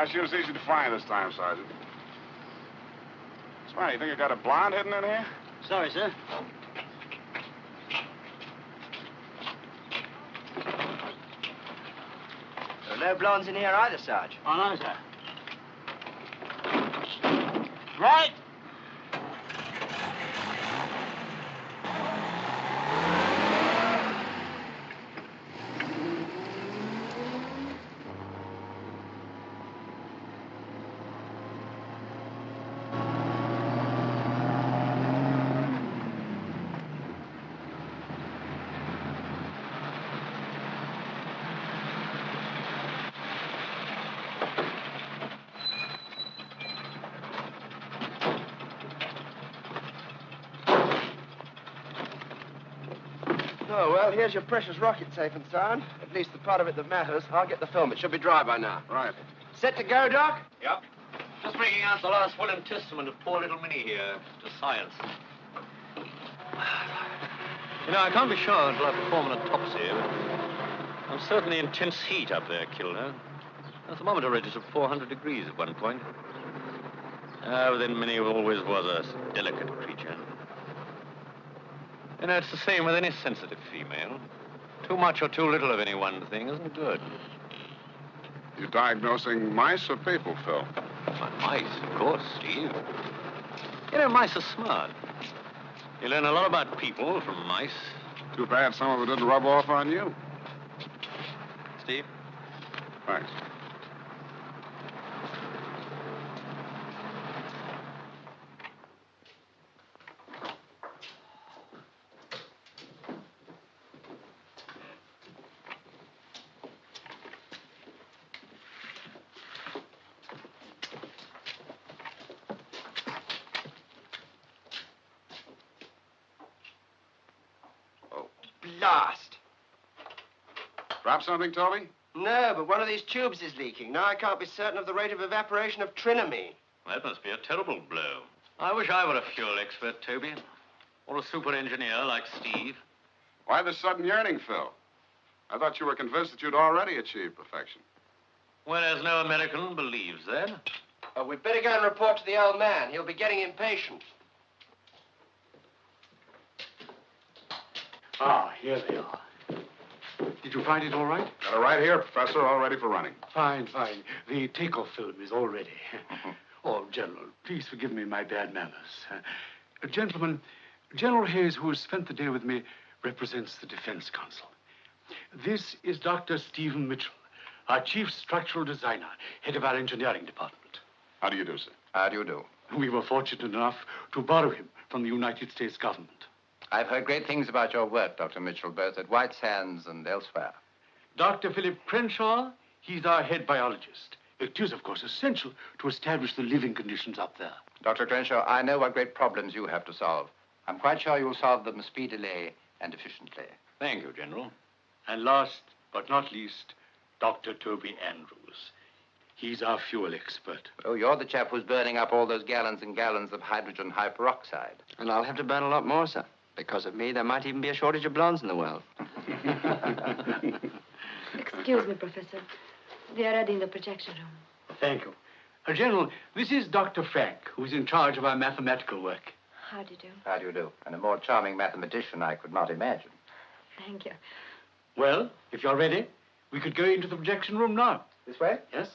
Yeah, she was easy to find this time, Sergeant. What's the matter? You think you got a blonde hidden in here? Sorry, sir. There are no blondes in here either, Sarge. Oh, no, sir. Right! Oh, well, here's your precious rocket safe and sound. At least the part of it that matters. I'll get the film. It should be dry by now. Right. Set to go, Doc? Yep. Just bringing out the last will and testament of poor little Minnie here to science. You know, I can't be sure until I perform an autopsy, but I'm certain the intense heat up there killed her. The thermometer registered 400 degrees at one point. But then Minnie always was a delicate creature. You know, it's the same with any sensitive female. Too much or too little of any one thing isn't good. You diagnosing mice or people, Phil? Mice, of course, Steve. You know, mice are smart. You learn a lot about people from mice. Too bad some of it didn't rub off on you. Steve? Thanks. Blast. Drop something, Toby? No, but one of these tubes is leaking. Now I can't be certain of the rate of evaporation of trinamine. That must be a terrible blow. I wish I were a fuel expert, Toby. Or a super engineer like Steve. Why this sudden yearning, Phil? I thought you were convinced that you'd already achieved perfection. Whereas no American believes that. We'd better go and report to the old man. He'll be getting impatient. Ah, here they are. Did you find it all right? Got it right here, Professor, all ready for running. Fine, fine. The takeoff film is all ready. Oh, General, please forgive me my bad manners. Gentlemen, General Hayes, who has spent the day with me, represents the Defense Council. This is Dr. Stephen Mitchell, our chief structural designer, head of our engineering department. How do you do, sir? How do you do? We were fortunate enough to borrow him from the United States government. I've heard great things about your work, Dr. Mitchell, both at White Sands and elsewhere. Dr. Philip Crenshaw, he's our head biologist. It is, of course, essential to establish the living conditions up there. Dr. Crenshaw, I know what great problems you have to solve. I'm quite sure you'll solve them speedily and efficiently. Thank you, General. And last but not least, Dr. Toby Andrews. He's our fuel expert. Oh, you're the chap who's burning up all those gallons and gallons of hydrogen hyperoxide. And I'll have to burn a lot more, sir. Because of me, there might even be a shortage of blondes in the world. Excuse me, Professor. They are ready in the projection room. Thank you. General, this is Dr. Frank, who's in charge of our mathematical work. How do you do? How do you do? And a more charming mathematician I could not imagine. Thank you. Well, if you're ready, we could go into the projection room now. This way? Yes.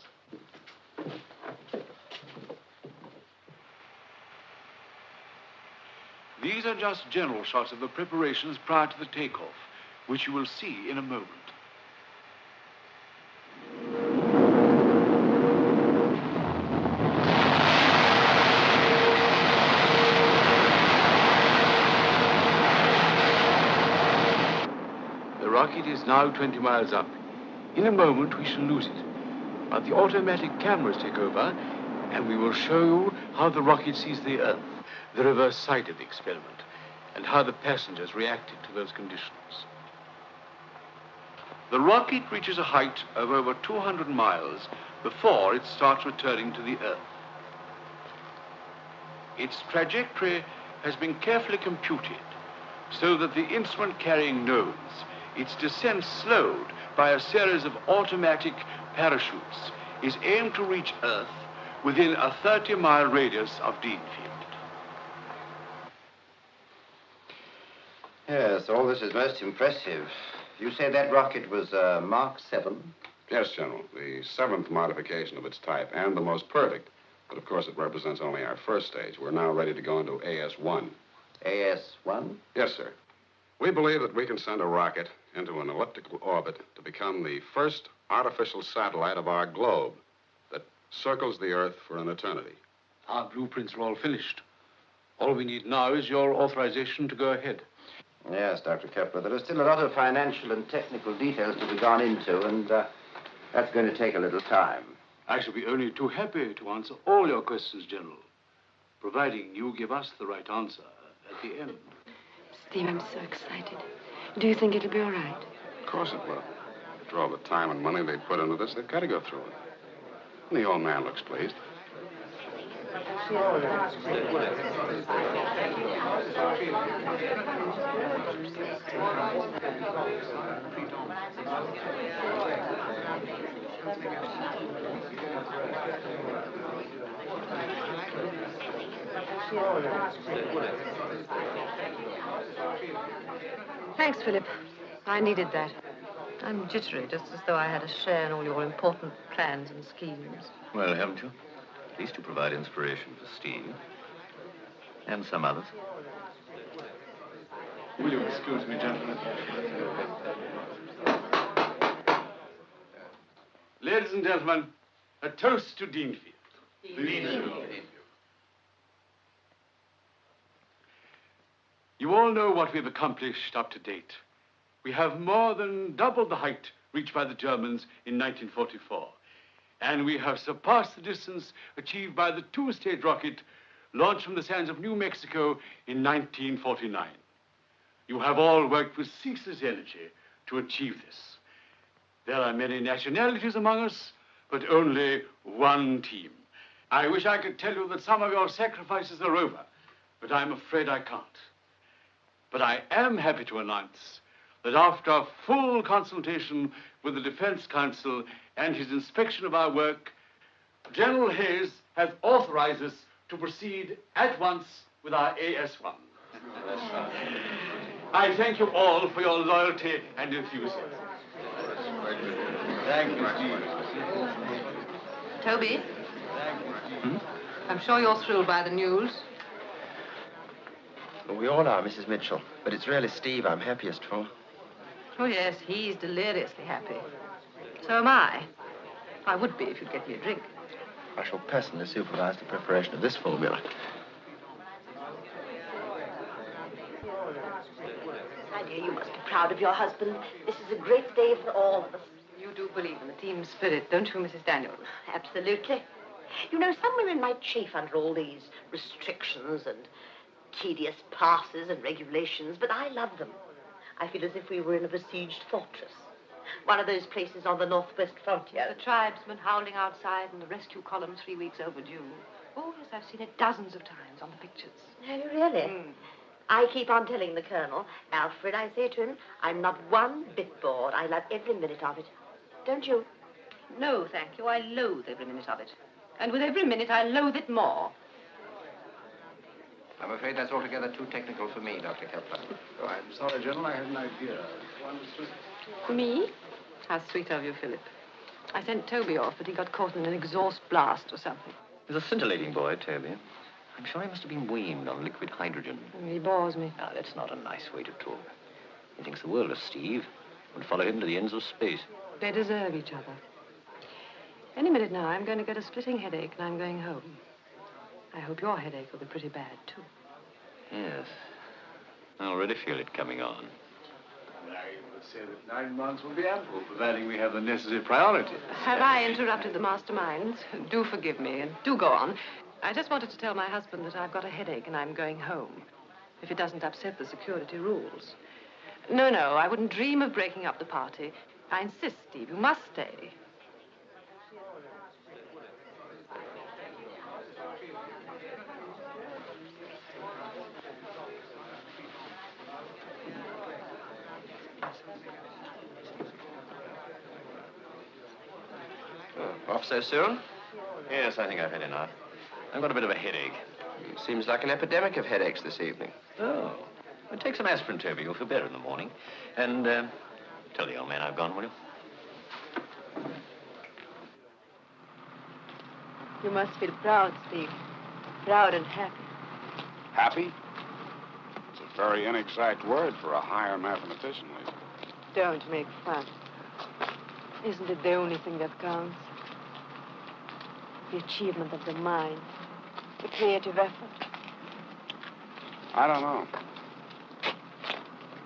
These are just general shots of the preparations prior to the takeoff, which you will see in a moment. The rocket is now 20 miles up. In a moment, we shall lose it. But the automatic cameras take over, and we will show you how the rocket sees the Earth, the reverse side of the experiment, and how the passengers reacted to those conditions. The rocket reaches a height of over 200 miles before it starts returning to the Earth. Its trajectory has been carefully computed so that the instrument carrying knows its descent slowed by a series of automatic parachutes is aimed to reach Earth within a 30-mile radius of Deanfield. Yes, all this is most impressive. You say that rocket was Mark 7? Yes, General. The 7th modification of its type, and the most perfect. But, of course, it represents only our first stage. We're now ready to go into AS-1. AS-1? Yes, sir. We believe that we can send a rocket into an elliptical orbit to become the first artificial satellite of our globe that circles the Earth for an eternity. Our blueprints are all finished. All we need now is your authorization to go ahead. Yes, Dr. Kepler. There are still a lot of financial and technical details to be gone into, and that's going to take a little time. I shall be only too happy to answer all your questions, General, providing you give us the right answer at the end. Steve, I'm so excited. Do you think it'll be all right? Of course it will. After all the time and money they put into this, they've got to go through it. And the old man looks pleased. Thanks, Philip. I needed that. I'm jittery, just as though I had a share in all your important plans and schemes. Well, haven't you? At least to provide inspiration for Steve. And some others. Will you excuse me, gentlemen? Ladies and gentlemen, a toast to Deanfield. Deanfield. You all know what we've accomplished up to date. We have more than doubled the height reached by the Germans in 1944. And we have surpassed the distance achieved by the two-stage rocket launched from the sands of New Mexico in 1949. You have all worked with ceaseless energy to achieve this. There are many nationalities among us, but only one team. I wish I could tell you that some of your sacrifices are over, but I'm afraid I can't. But I am happy to announce that after full consultation with the Defense Council and his inspection of our work, General Hayes has authorized us to proceed at once with our AS-1. I thank you all for your loyalty and enthusiasm. Thank you, Steve. Toby? I'm sure you're thrilled by the news. Well, we all are, Mrs. Mitchell. But it's really Steve I'm happiest for. Oh, yes, he's deliriously happy. So am I. I would be if you'd get me a drink. I shall personally supervise the preparation of this formula. My dear, you must be proud of your husband. This is a great day for all of us. You do believe in the team spirit, don't you, Mrs. Daniels? Absolutely. You know, some women might chafe under all these restrictions and tedious passes and regulations, but I love them. I feel as if we were in a besieged fortress. One of those places on the northwest frontier. The tribesmen howling outside and the rescue column 3 weeks overdue. Oh, yes, I've seen it dozens of times on the pictures. Have you really? I keep on telling the Colonel, Alfred, I say to him, I'm not one bit bored. I love every minute of it. Don't you? No, thank you. I loathe every minute of it. And with every minute, I loathe it more. I'm afraid that's altogether too technical for me, Dr. Kepler. Oh, I'm sorry, General. I had an idea. Me? How sweet of you, Philip. I sent Toby off, but he got caught in an exhaust blast or something. He's a scintillating boy, Toby. I'm sure he must have been weaned on liquid hydrogen. He bores me. Now, that's not a nice way to talk. He thinks the world of Steve. Would follow him to the ends of space. They deserve each other. Any minute now, I'm going to get a splitting headache and I'm going home. I hope your headache will be pretty bad, too. Yes. I already feel it coming on. I would say that 9 months will be ample, providing we have the necessary priorities. Have I interrupted the masterminds? Do forgive me and do go on. I just wanted to tell my husband that I've got a headache and I'm going home. If it doesn't upset the security rules. No, I wouldn't dream of breaking up the party. I insist, Steve, you must stay. Off so soon? Yes, I think I've had enough. I've got a bit of a headache. Seems like an epidemic of headaches this evening. Oh. Well, take some aspirin, Toby. You'll feel better in the morning. And tell the old man I've gone, will you? You must feel proud, Steve. Proud and happy. Happy? It's a very inexact word for a higher mathematician, Lisa. Don't make fun. Isn't it the only thing that counts? The achievement of the mind. The creative effort. I don't know.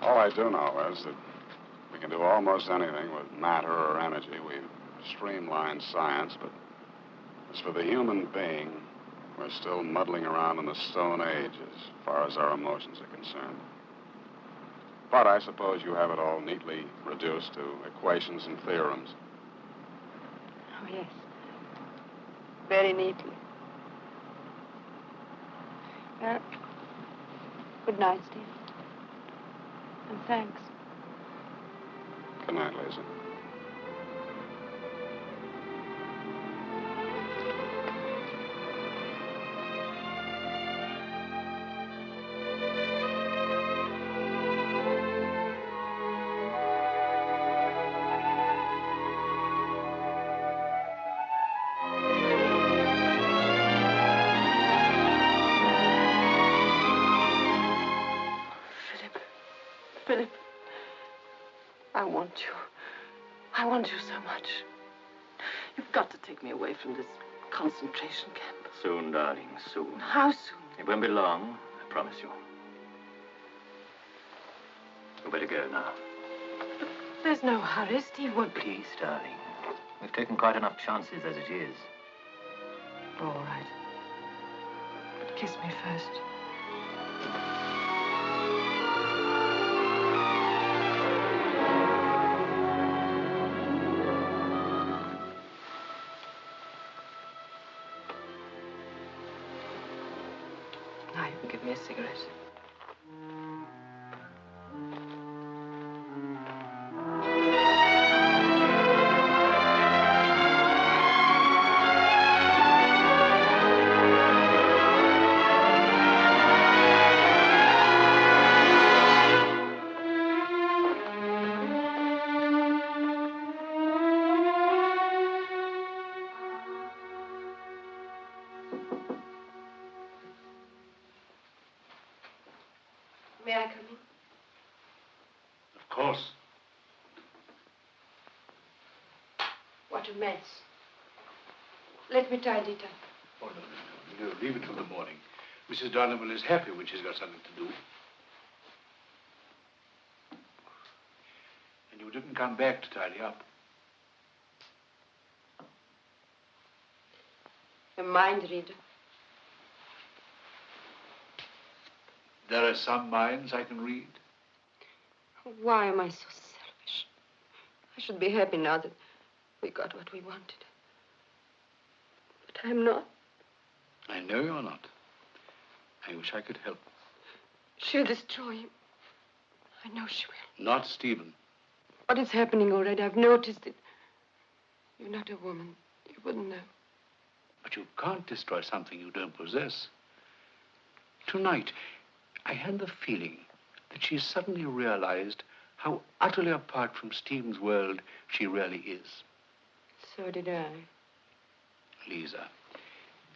All I do know is that we can do almost anything with matter or energy. We've streamlined science, but as for the human being, we're still muddling around in the Stone Age as far as our emotions are concerned. But I suppose you have it all neatly reduced to equations and theorems. Oh, yes. Very neatly. Well, good night, Steve. And thanks. Good night, Lisa. Philip, I want you. I want you so much. You've got to take me away from this concentration camp. Soon, darling, soon. How soon? It won't be long, I promise you. You better go now. There's no hurry, Steve. Won't... Please, darling. We've taken quite enough chances as it is. All right. But kiss me first. Now you can give me a cigarette. May I come in? Of course. What a mess. Let me tidy it up. Oh, no. Leave it till the morning. Mrs. Donovan is happy when she's got something to do. And you didn't come back to tidy up. A mind reader. There are some minds I can read. Why am I so selfish? I should be happy now that we got what we wanted. But I'm not. I know you're not. I wish I could help. She'll destroy him. I know she will. Not Stephen. What is happening already? I've noticed it. You're not a woman. You wouldn't know. But you can't destroy something you don't possess. Tonight, I had the feeling that she suddenly realized how utterly apart from Stephen's world she really is. So did I. Lisa,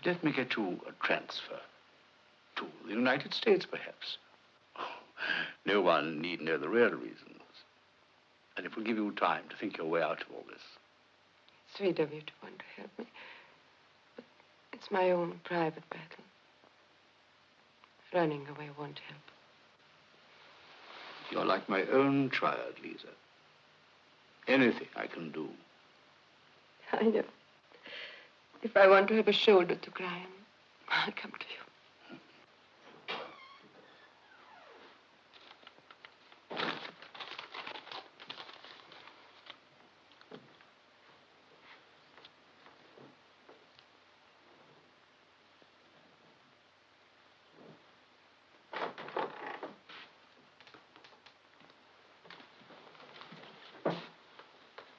let me get you a transfer. To the United States, perhaps. Oh, no one need know the real reasons. And it will give you time to think your way out of all this. Sweet of you to want to help me. But it's my own private battle. Running away won't help. You're like my own child, Lisa. Anything I can do. I know. If I want to have a shoulder to cry on, I'll come to you.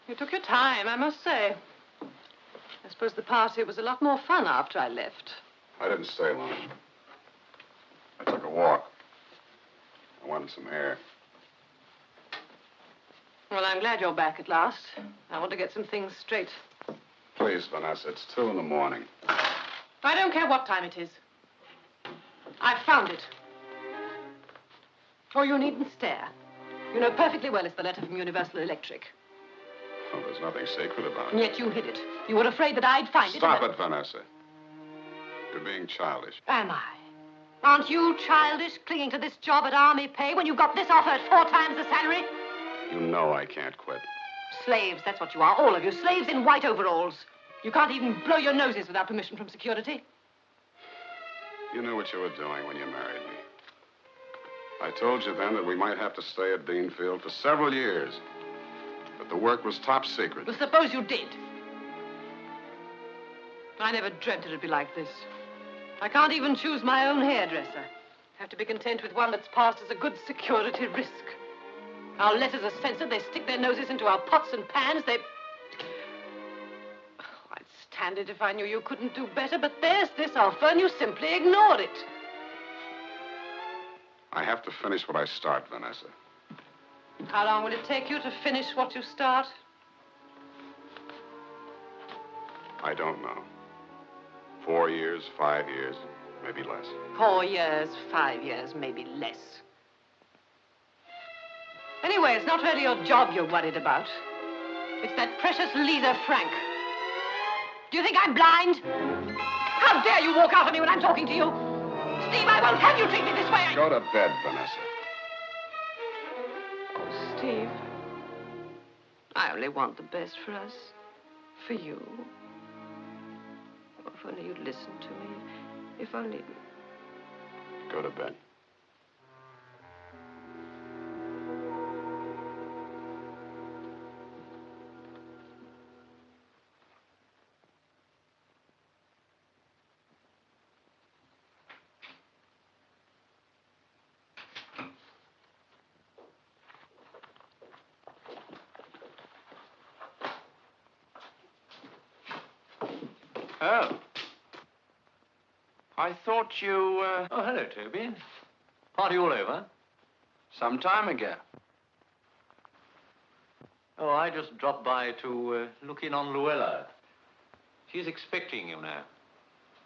You took your time, I must say. suppose the party was a lot more fun after I left. I didn't stay long. I took a walk. I wanted some air. Well, I'm glad you're back at last. I want to get some things straight. Please, Vanessa, it's 2 in the morning. I don't care what time it is. I've found it. Oh, you needn't stare. You know perfectly well it's the letter from Universal Electric. Oh, there's nothing sacred about And it. yet you hid it. You were afraid that I'd find it. Stop it, Vanessa. You're being childish. Am I? Aren't you childish, clinging to this job at army pay when you got this offer at 4 times the salary? You know I can't quit. Slaves, that's what you are, all of you. Slaves in white overalls. You can't even blow your noses without permission from security. You knew what you were doing when you married me. I told you then that we might have to stay at Deanfield for several years. But the work was top secret. Well, suppose you did. I never dreamt it'd be like this. I can't even choose my own hairdresser. I have to be content with one that's passed as a good security risk. Our letters are censored. They stick their noses into our pots and pans. They... Oh, I'd stand it if I knew you couldn't do better, but there's this offer, and you simply ignored it. I have to finish what I start, Vanessa. How long will it take you to finish what you start? I don't know. 4 years, 5 years, maybe less. 4 years, 5 years, maybe less. Anyway, it's not really your job you're worried about. It's that precious Lisa Frank. Do you think I'm blind? How dare you walk out on me when I'm talking to you? Steve, I won't have you treat me this way. Go to bed, Vanessa. Oh, Steve. I only want the best for us. For you. Oh, if only you'd listen to me. If only... Go to bed. Oh. I thought you, Oh, hello, Toby. Party all over? some time ago. Oh, I just dropped by to look in on Luella. She's expecting you now.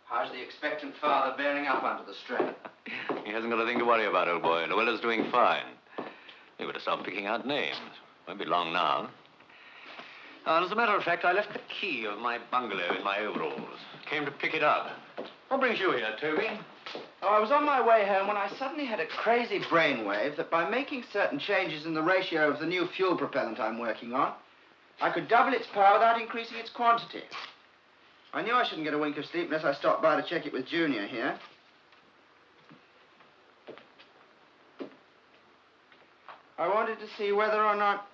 How's the expectant father bearing up under the strain? He hasn't got a thing to worry about, old boy. Luella's doing fine. You better start picking out names. Won't be long now. As a matter of fact, I left the key of my bungalow in my overalls. Came to pick it up. What brings you here, Toby? Oh, I was on my way home when I suddenly had a crazy brainwave that by making certain changes in the ratio of the new fuel propellant I'm working on, I could double its power without increasing its quantity. I knew I shouldn't get a wink of sleep unless I stopped by to check it with Junior here. I wanted to see whether or not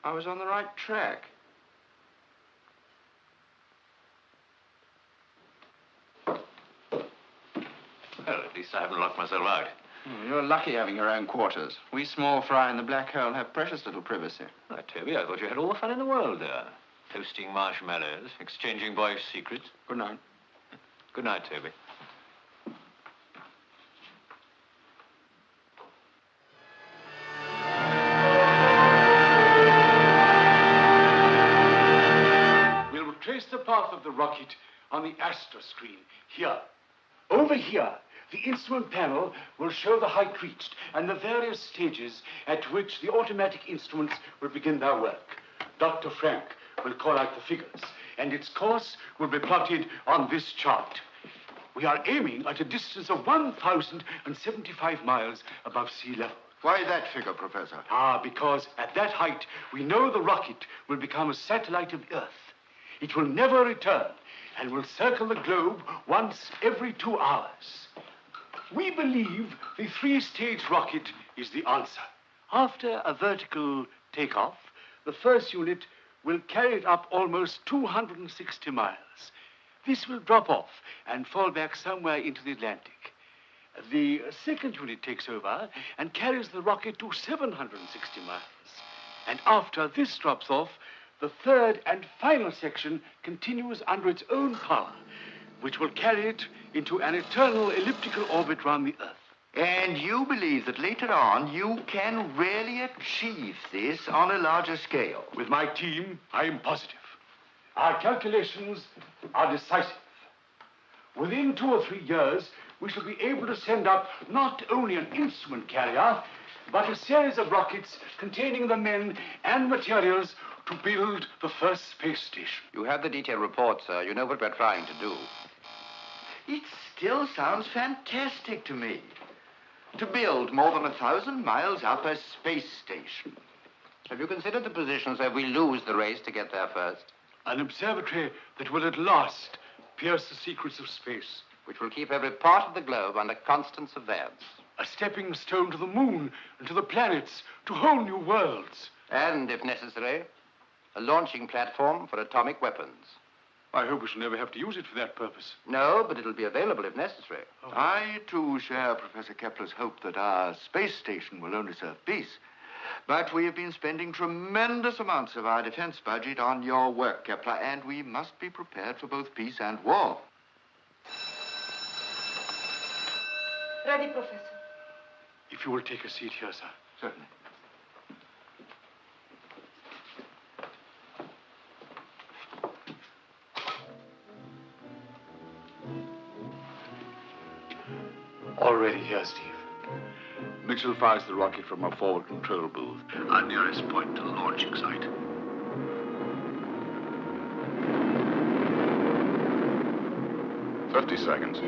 I was on the right track. Well, at least I haven't locked myself out. You're lucky having your own quarters. We small fry in the black hole have precious little privacy. Why, Toby, I thought you had all the fun in the world there. Toasting marshmallows, exchanging boyish secrets. Good night. Good night, Toby. We'll trace the path of the rocket on the astro screen here. Over here, the instrument panel will show the height reached and the various stages at which the automatic instruments will begin their work. Dr. Frank will call out the figures, and its course will be plotted on this chart. We are aiming at a distance of 1,075 miles above sea level. Why that figure, Professor? Because at that height, we know the rocket will become a satellite of Earth. It will never return and will circle the globe once every 2 hours. We believe the 3-stage rocket is the answer. After a vertical takeoff, the first unit will carry it up almost 260 miles. This will drop off and fall back somewhere into the Atlantic. The second unit takes over and carries the rocket to 760 miles. And after this drops off, the third and final section continues under its own power, which will carry it into an eternal elliptical orbit round the Earth. And you believe that later on you can really achieve this on a larger scale? With my team, I am positive. Our calculations are decisive. Within 2 or 3 years, we shall be able to send up not only an instrument carrier, but a series of rockets containing the men and materials to build the first space station. You have the detailed report, sir. You know what we're trying to do. It still sounds fantastic to me. To build more than 1,000 miles up a space station. Have you considered the positions where we lose the race to get there first? An observatory that will at last pierce the secrets of space. Which will keep every part of the globe under constant surveillance. A stepping stone to the moon and to the planets, to whole new worlds. And, if necessary, a launching platform for atomic weapons. I hope we shall never have to use it for that purpose. No, but it'll be available if necessary. Oh. I, too, share Professor Kepler's hope that our space station will only serve peace. But we have been spending tremendous amounts of our defense budget on your work, Kepler, and we must be prepared for both peace and war. Ready, Professor. If you will take a seat here, sir. Certainly. All ready here, Steve. Mitchell fires the rocket from our forward control booth, our nearest point to the launching site. "50 seconds.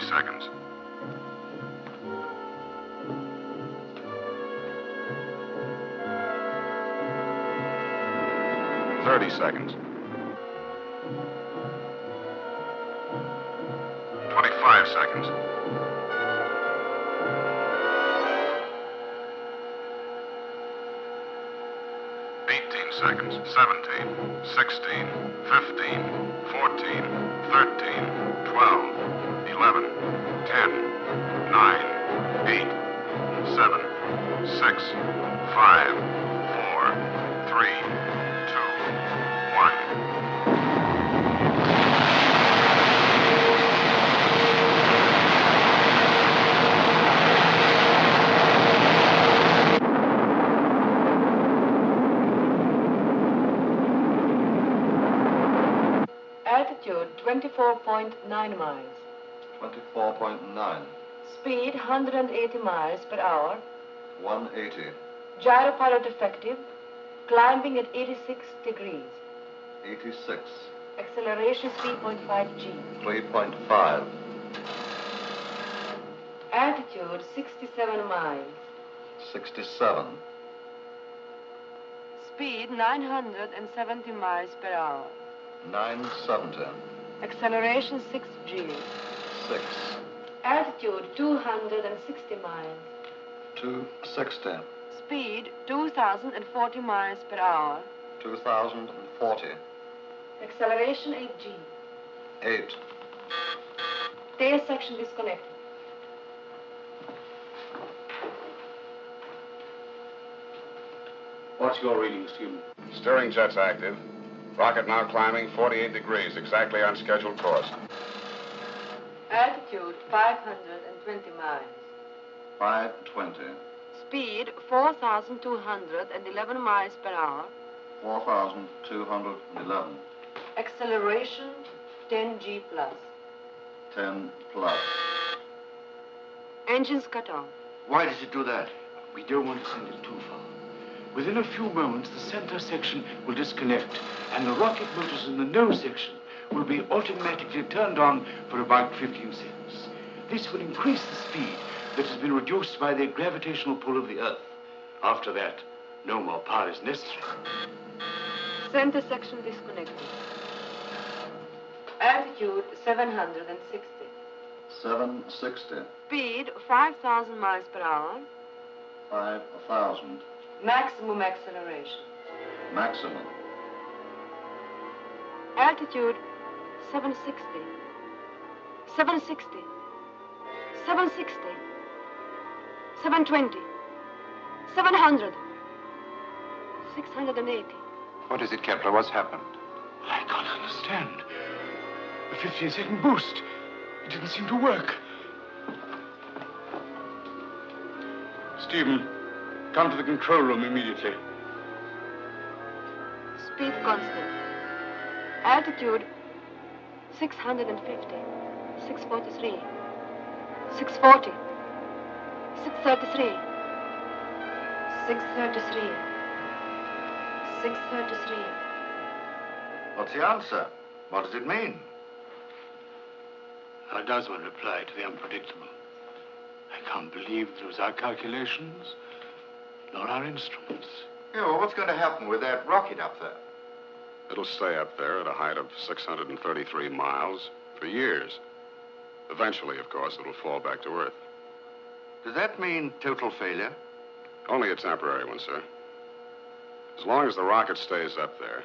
Seconds. 30 seconds. 25 seconds. 18 seconds. 17, 16, 15, 14, 13, 12, 11, 10, 9, 8, 7, 6, 5, 4, 3, 2, 1. Altitude 24.9 miles. 24.9. Speed 180 miles per hour. 180. Gyropilot effective. Climbing at 86 degrees. 86. Acceleration 3.5 G. 3.5. Altitude 67 miles. 67. Speed 970 miles per hour. 970. Acceleration 6 G. 6. Altitude 260 miles. 260. Speed 2,040 miles per hour. 2040. Acceleration 8 G. 8. Tail section disconnected. What's your reading, Stephen? Steering jet's active. Rocket now climbing 48 degrees, exactly on scheduled course. Altitude 520 miles. 520. Speed 4,211 miles per hour. 4,211. Acceleration 10 G plus. 10 plus. Engines cut off. Why does it do that? We don't want to send it too far. Within a few moments, the center section will disconnect, and the rocket motors in the nose section will be automatically turned on for about 15 seconds. This will increase the speed that has been reduced by the gravitational pull of the Earth. After that, no more power is necessary. Center section disconnected. Altitude 760. 760. Speed 5,000 miles per hour. 5,000. Maximum acceleration. Maximum. Altitude 760. 760. 760. 720. 700. 680. What is it, Kepler? What's happened? I can't understand. The 15-second boost. It didn't seem to work. Stephen, come to the control room immediately. Speed constant. Altitude 650. 643. 640. 633. 633. 633. What's the answer? What does it mean? How does one reply to the unpredictable? I can't believe it was our calculations, nor our instruments. Yeah, well, what's going to happen with that rocket up there? It'll stay up there at a height of 633 miles for years. Eventually, of course, it'll fall back to Earth. Does that mean total failure? Only a temporary one, sir. As long as the rocket stays up there,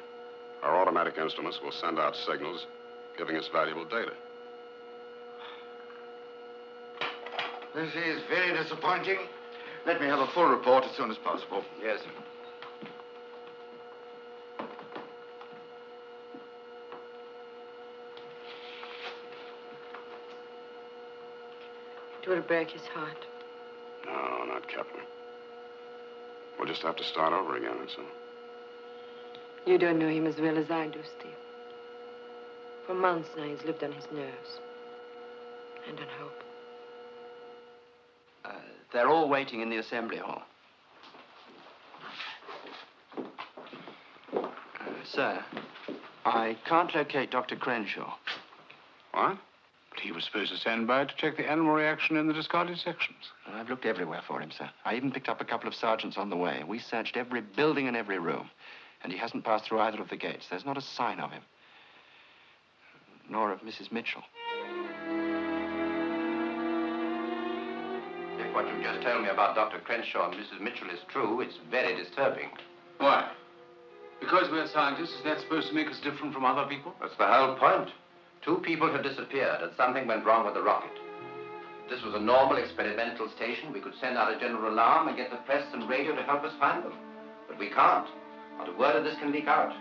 our automatic instruments will send out signals giving us valuable data. This is very disappointing. Let me have a full report as soon as possible. Yes. It will break his heart. No, not Kepler. We'll just have to start over again, that's all. You don't know him as well as I do, Steve. For months now, he's lived on his nerves. And on hope. They're all waiting in the assembly hall. Sir, I can't locate Dr. Crenshaw. What? But he was supposed to stand by to check the animal reaction in the discarded sections. I've looked everywhere for him, sir. I even picked up a couple of sergeants on the way. We searched every building and every room. And he hasn't passed through either of the gates. There's not a sign of him. Nor of Mrs. Mitchell. If what you just told me about Dr. Crenshaw and Mrs. Mitchell is true, it's very disturbing. Why? Because we're scientists, is that supposed to make us different from other people? That's the whole point. 2 people have disappeared and something went wrong with the rocket. If this was a normal experimental station, we could send out a general alarm and get the press and radio to help us find them. But we can't. Not a word of this can leak out.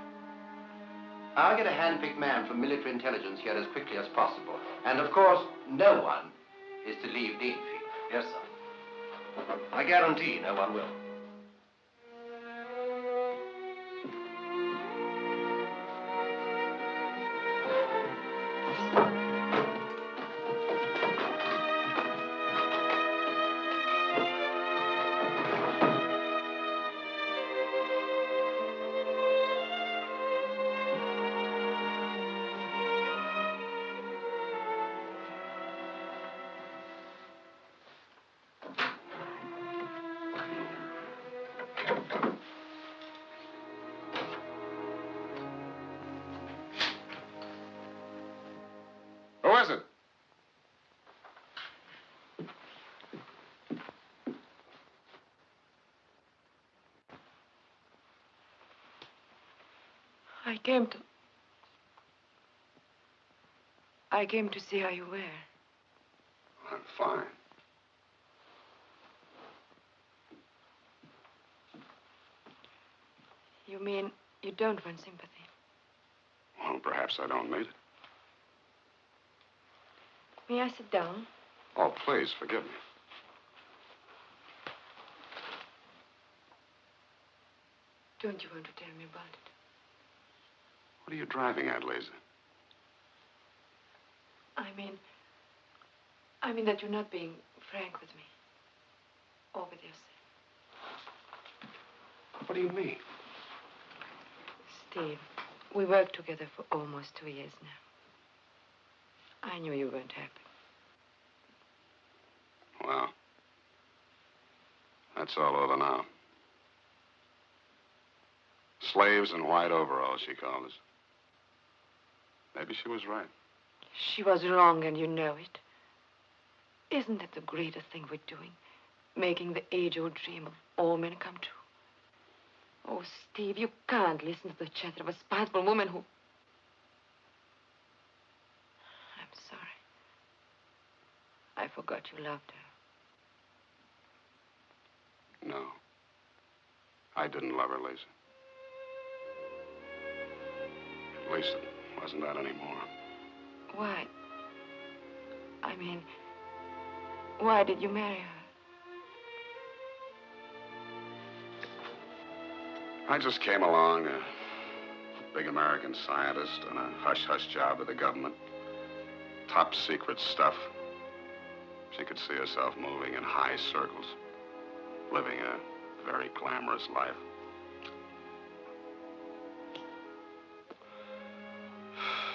I'll get a hand-picked man from military intelligence here as quickly as possible. And of course, no one is to leave Deanfield. Yes, sir. I guarantee no one will. Who is it? I came to see how you were. I'm fine. You mean you don't want sympathy? Well, perhaps I don't need it. May I sit down? Oh, please, forgive me. Don't you want to tell me about it? What are you driving at, Lisa? I mean that you're not being frank with me. Or with yourself. What do you mean? Steve, we worked together for almost 2 years now. I knew you weren't happy. Well, that's all over now. Slaves in white overalls, she called us. Maybe she was right. She was wrong, and you know it. Isn't that the greatest thing we're doing? Making the age-old dream of all men come true. Oh, Steve, you can't listen to the chatter of a spiteful woman who... I'm sorry. forgot you loved her. No. I didn't love her, Lisa. At least it wasn't that anymore. Why? I mean, why did you marry her? I just came along, a big American scientist on a hush-hush job with the government. Top secret stuff. She could see herself moving in high circles, living a very glamorous life.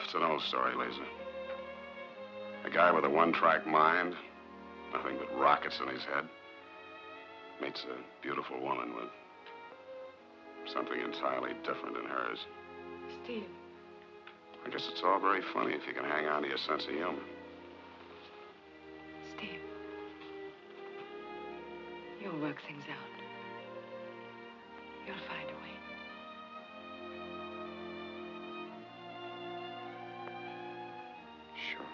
It's an old story, Lisa. A guy with a one-track mind, nothing but rockets in his head, meets a beautiful woman with something entirely different in hers. Steve. I guess it's all very funny if you can hang on to your sense of humor. Steve. You'll work things out. You'll find a way. Sure.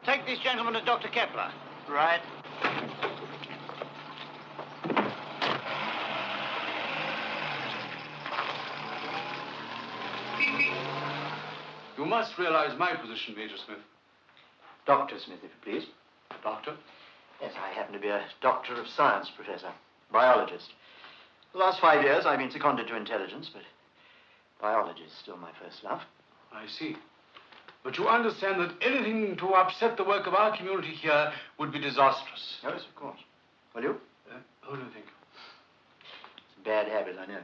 Take this gentleman to Dr. Kepler. Right. You must realize my position, Major Smith. Dr. Smith, if you please. Doctor? Yes, I happen to be a doctor of science, Professor. Biologist. The last 5 years, I've been seconded to intelligence, but biology is still my first love. I see. But you understand that anything to upset the work of our community here would be disastrous. Yes, of course. Will you? Who do you think? It's a bad habit, I know.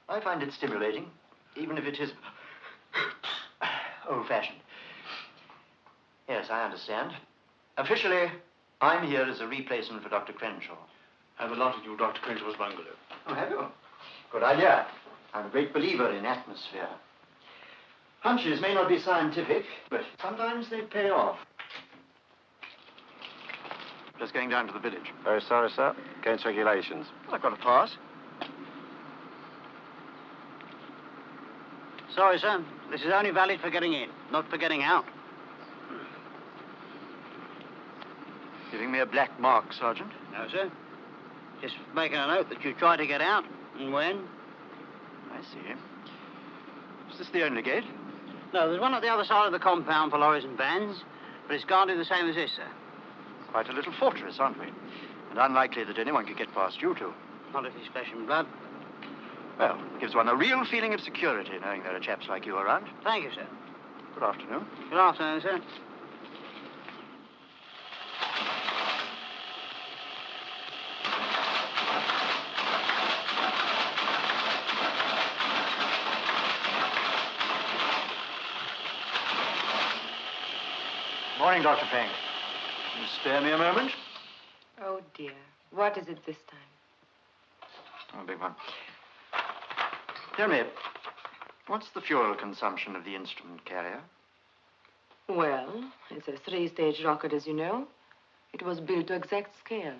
I find it stimulating, even if it is old-fashioned. Yes, I understand. Officially, I'm here as a replacement for Dr. Crenshaw. I've allotted you Dr. Crenshaw's bungalow. Oh, have you? Good idea. I'm a great believer in atmosphere. Hunches may not be scientific, but sometimes they pay off. Just going down to the village. Very sorry, sir. Against regulations. I've got a pass. Sorry, sir. This is only valid for getting in, not for getting out. Giving me a black mark, Sergeant? No, sir. Just making a note that you tried to get out, and when. I see. Is this the only gate? No, there's one at the other side of the compound for lorries and vans, but it's guarded the same as this, sir. Quite a little fortress, aren't we? And unlikely that anyone could get past you two. Not if he's flesh and blood. Well, it gives one a real feeling of security, knowing there are chaps like you around. Thank you, sir. Good afternoon. Good afternoon, sir. Morning, Dr. Peng. Can you spare me a moment? Oh, dear. What is it this time? Oh, big one. Tell me, what's the fuel consumption of the instrument carrier? Well, it's a three-stage rocket, as you know. It was built to exact scale.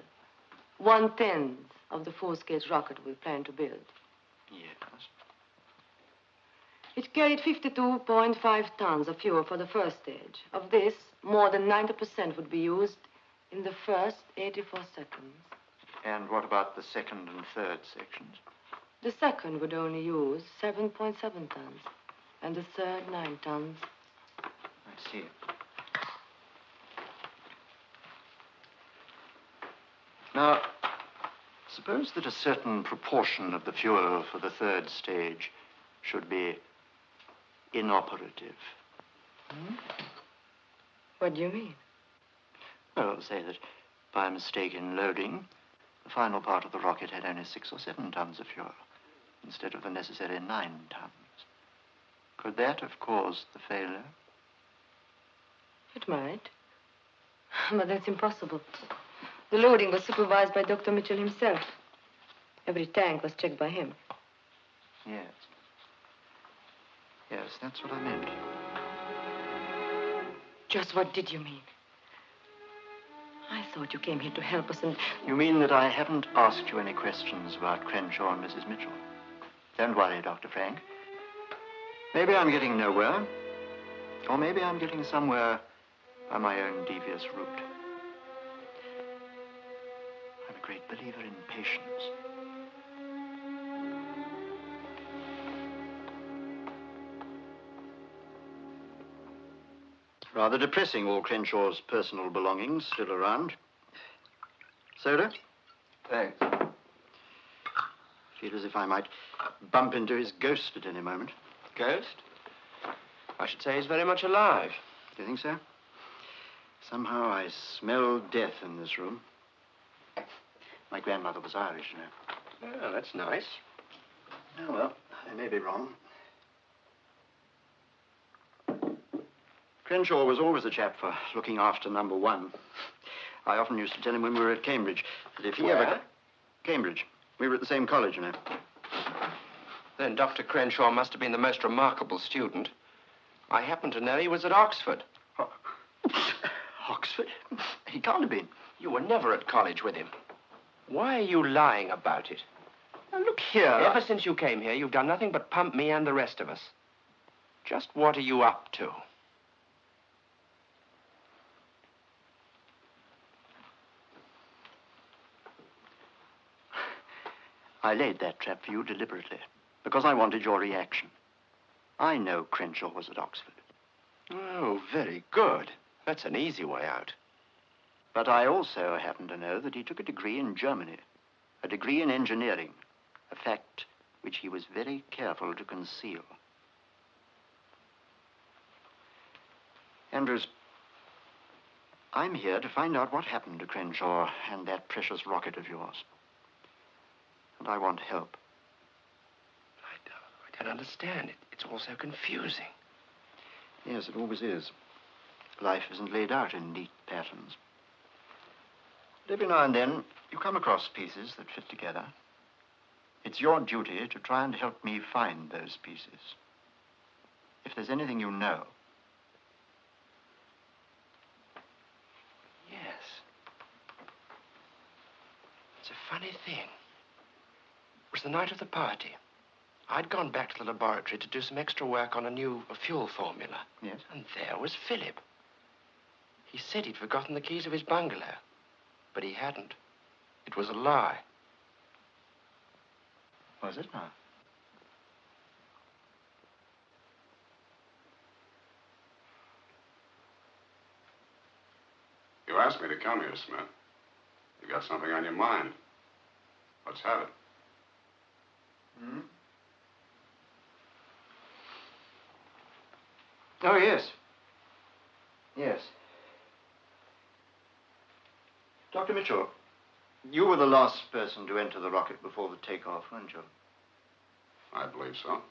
1/10 of the four-stage rocket we plan to build. Yes. It carried 52.5 tons of fuel for the first stage. Of this, more than 90% would be used in the first 84 seconds. And what about the second and third sections? The second would only use 7.7 tons, and the third 9 tons. I see. Now, suppose that a certain proportion of the fuel for the third stage should be inoperative. What do you mean? Well, say that by mistake in loading, the final part of the rocket had only 6 or 7 tons of fuel instead of the necessary 9 tons. Could that have caused the failure? It might. But that's impossible. The loading was supervised by Dr. Mitchell himself. Every tank was checked by him. Yes. Yes, that's what I meant. Just what did you mean? I thought you came here to help us and... You mean that I haven't asked you any questions about Crenshaw and Mrs. Mitchell? Don't worry, Dr. Frank. Maybe I'm getting nowhere. Or maybe I'm getting somewhere by my own devious route. I'm a great believer in patience. Rather depressing, all Crenshaw's personal belongings still around. Soda? Thanks. Feel as if I might bump into his ghost at any moment. Ghost? I should say he's very much alive. Do you think so? Somehow I smell death in this room. My grandmother was Irish, you know. Oh, that's nice. Oh, well, I may be wrong. Crenshaw was always a chap for looking after number one. I often used to tell him when we were at Cambridge that if he ever... Cambridge. We were at the same college, you know. Then Dr. Crenshaw must have been the most remarkable student. I happen to know he was at Oxford. Oxford? He can't have been. You were never at college with him. Why are you lying about it? Now, look here. Ever since you came here, you've done nothing but pump me and the rest of us. Just what are you up to? I laid that trap for you deliberately, because I wanted your reaction. I know Crenshaw was at Oxford. Oh, very good. That's an easy way out. But I also happen to know that he took a degree in Germany, a degree in engineering, a fact which he was very careful to conceal. Andrews, I'm here to find out what happened to Crenshaw and that precious rocket of yours. And I want help. I don't understand. It's all so confusing. Yes, it always is. Life isn't laid out in neat patterns. But every now and then, you come across pieces that fit together. It's your duty to try and help me find those pieces. If there's anything you know. Yes. It's a funny thing. It was the night of the party. I'd gone back to the laboratory to do some extra work on a new fuel formula. Yes? And there was Philip. He said he'd forgotten the keys of his bungalow. But he hadn't. It was a lie. Was it now? You asked me to come here, Smith. You got something on your mind. Let's have it. Hmm? Oh, yes. Yes. Dr. Mitchell, you were the last person to enter the rocket before the takeoff, weren't you? I believe so.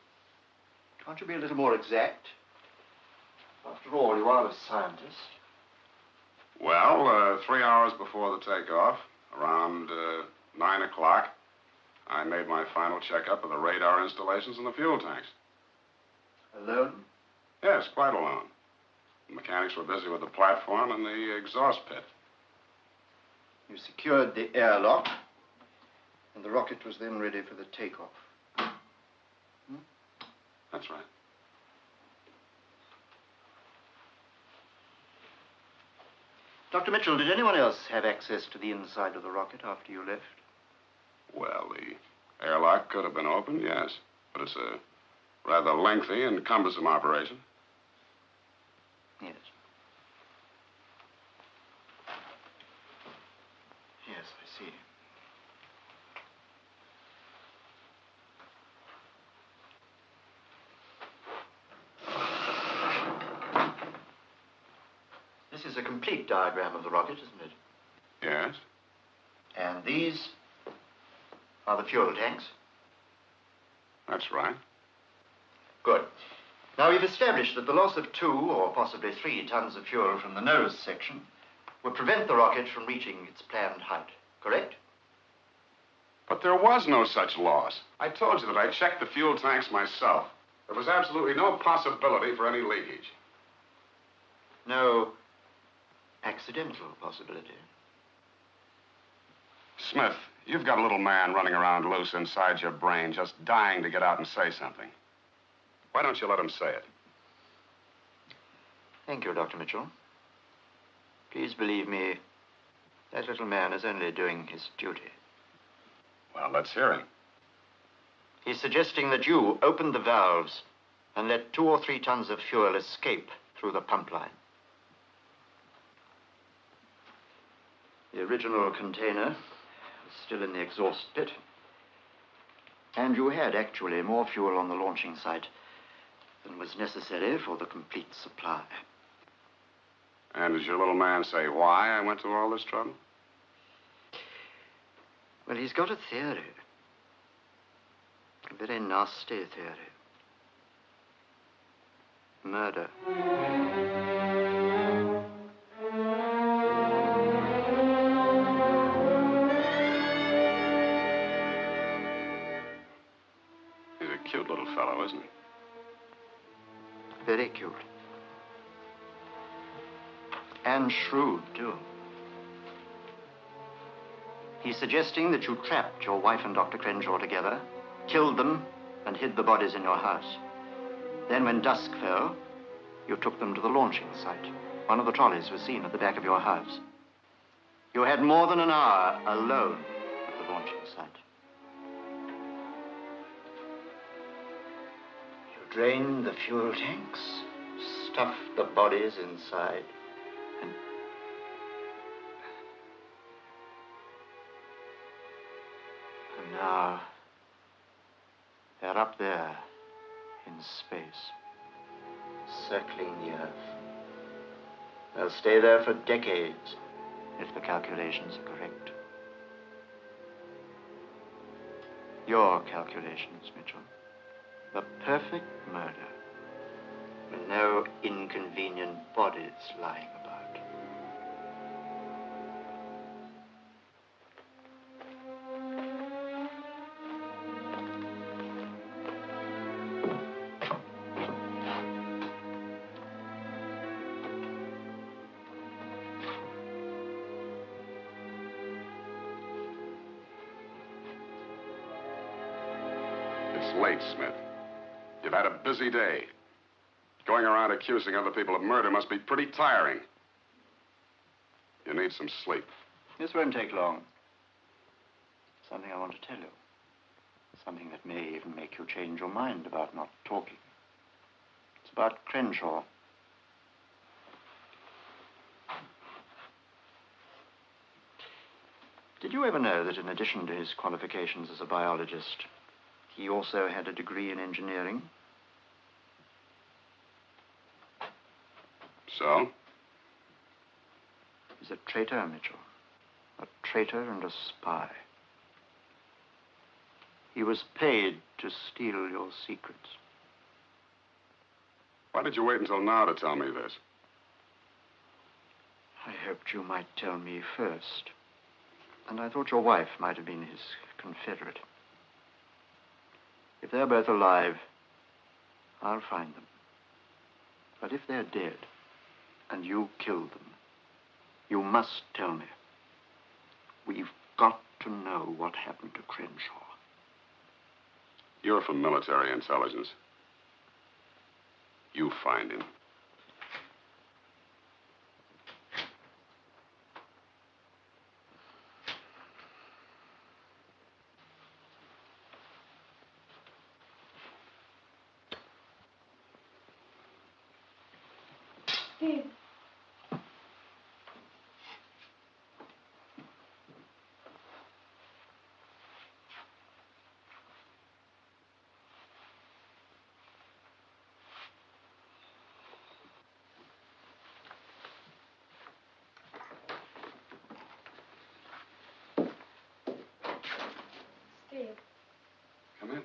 Can't you be a little more exact? After all, you are a scientist. Well, 3 hours before the takeoff, around 9 o'clock, I made my final checkup of the radar installations and the fuel tanks. Alone? Yes, quite alone. The mechanics were busy with the platform and the exhaust pit. You secured the airlock, and the rocket was then ready for the takeoff. Hmm? That's right. Dr. Mitchell, did anyone else have access to the inside of the rocket after you left? Well, the airlock could have been opened, yes. But it's a rather lengthy and cumbersome operation. Yes. Yes, I see. This is a complete diagram of the rocket, isn't it? Yes. And these are the fuel tanks? That's right. Good. Now, we've established that the loss of 2 or possibly 3 tons of fuel from the nose section would prevent the rocket from reaching its planned height, correct? But there was no such loss. I told you that I checked the fuel tanks myself. There was absolutely no possibility for any leakage. No accidental possibility. Smith, you've got a little man running around loose inside your brain, just dying to get out and say something. Why don't you let him say it? Thank you, Dr. Mitchell. Please believe me, that little man is only doing his duty. Well, let's hear him. He's suggesting that you open the valves and let 2 or 3 tons of fuel escape through the pump line. The original container is still in the exhaust pit. And you had actually more fuel on the launching site than was necessary for the complete supply. And does your little man say why I went to all this trouble? Well, he's got a theory. A very nasty theory. Murder. He's a cute little fellow, isn't he? Very cute. And shrewd, too. He's suggesting that you trapped your wife and Dr. Crenshaw together, killed them, and hid the bodies in your house. Then when dusk fell, you took them to the launching site. One of the trolleys was seen at the back of your house. You had more than an hour alone at the launching site. You drained the fuel tanks, stuffed the bodies inside, and now they're up there in space, circling the Earth. They'll stay there for decades, if the calculations are correct. Your calculations, Mitchell. The perfect murder, with no inconvenient bodies lying about. It's late, Smith. You've had a busy day. Going around accusing other people of murder must be pretty tiring. You need some sleep. This won't take long. Something I want to tell you. Something that may even make you change your mind about not talking. It's about Crenshaw. Did you ever know that in addition to his qualifications as a biologist, he also had a degree in engineering? So? He's a traitor, Mitchell. A traitor and a spy. He was paid to steal your secrets. Why did you wait until now to tell me this? I hoped you might tell me first. And I thought your wife might have been his confederate. If they're both alive, I'll find them. But if they're dead, and you killed them, you must tell me. We've got to know what happened to Crenshaw. You're from military intelligence. You find him. Steve. Steve. Come in.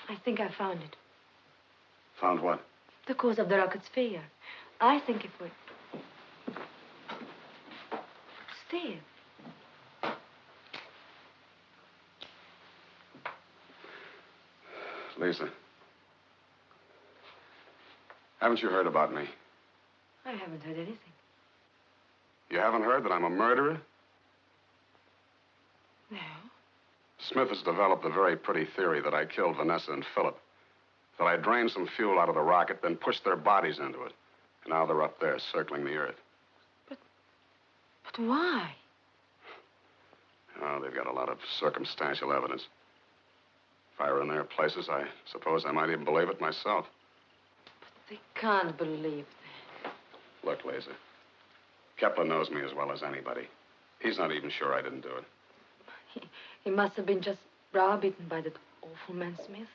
I think I found it. Found what? The cause of the rocket's failure. I think it would. Steve. Lisa. Haven't you heard about me? I haven't heard anything. You haven't heard that I'm a murderer? No. Smith has developed a very pretty theory that I killed Vanessa and Philip. That I drained some fuel out of the rocket, then pushed their bodies into it. And now they're up there circling the Earth. But why? Oh, they've got a lot of circumstantial evidence. If I were in their places, I suppose I might even believe it myself. But they can't believe that. Look, Lisa. Kepler knows me as well as anybody. He's not even sure I didn't do it. He must have been just browbeaten by that awful man Smith.